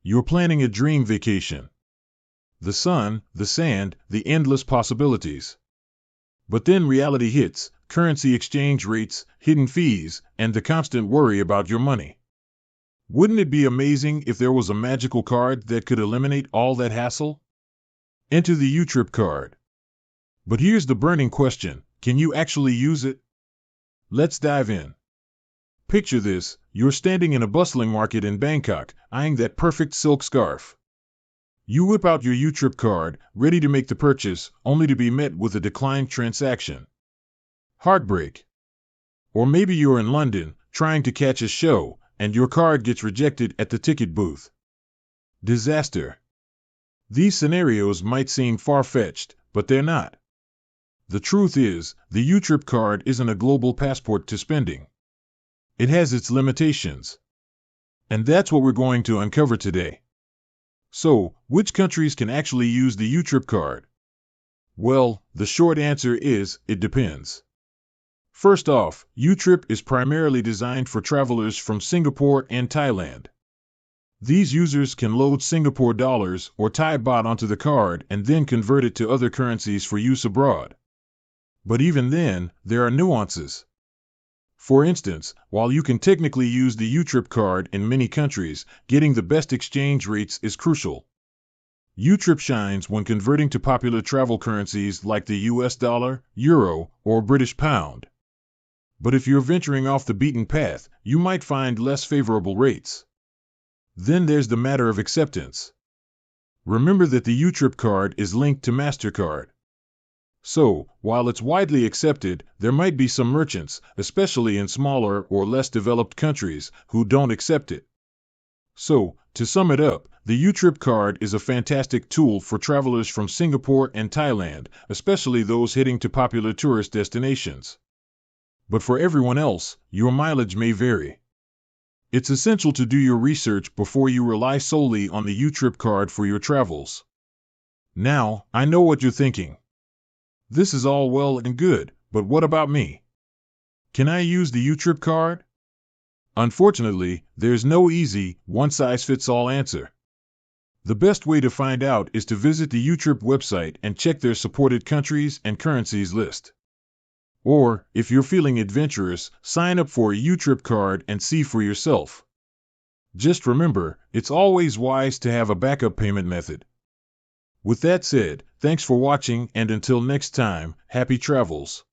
You're planning a dream vacation. The sun, the sand, the endless possibilities. But then reality hits, currency exchange rates, hidden fees, and the constant worry about your money. Wouldn't it be amazing if there was a magical card that could eliminate all that hassle? Enter the YouTrip card. But here's the burning question, can you actually use it? Let's dive in. Picture this, you're standing in a bustling market in Bangkok, eyeing that perfect silk scarf. You whip out your YouTrip card, ready to make the purchase, only to be met with a declined transaction. Heartbreak. Or maybe you're in London, trying to catch a show, and your card gets rejected at the ticket booth. Disaster. These scenarios might seem far-fetched, but they're not. The truth is, the YouTrip card isn't a global passport to spending. It has its limitations. And that's what we're going to uncover today. So, which countries can actually use the YouTrip card? Well, the short answer is, it depends. First off, YouTrip is primarily designed for travelers from Singapore and Thailand. These users can load Singapore dollars or Thai baht onto the card and then convert it to other currencies for use abroad. But even then, there are nuances. For instance, while you can technically use the YouTrip card in many countries, getting the best exchange rates is crucial. YouTrip shines when converting to popular travel currencies like the US dollar, euro, or British pound. But if you're venturing off the beaten path, you might find less favorable rates. Then there's the matter of acceptance. Remember that the YouTrip card is linked to MasterCard. So, while it's widely accepted, there might be some merchants, especially in smaller or less developed countries, who don't accept it. So, to sum it up, the YouTrip card is a fantastic tool for travelers from Singapore and Thailand, especially those heading to popular tourist destinations. But for everyone else, your mileage may vary. It's essential to do your research before you rely solely on the YouTrip card for your travels. Now, I know what you're thinking. This is all well and good, but what about me? Can I use the YouTrip card? Unfortunately, there's no easy, one-size-fits-all answer. The best way to find out is to visit the YouTrip website and check their supported countries and currencies list. Or, if you're feeling adventurous, sign up for a YouTrip card and see for yourself. Just remember, it's always wise to have a backup payment method. With that said, thanks for watching and until next time, happy travels.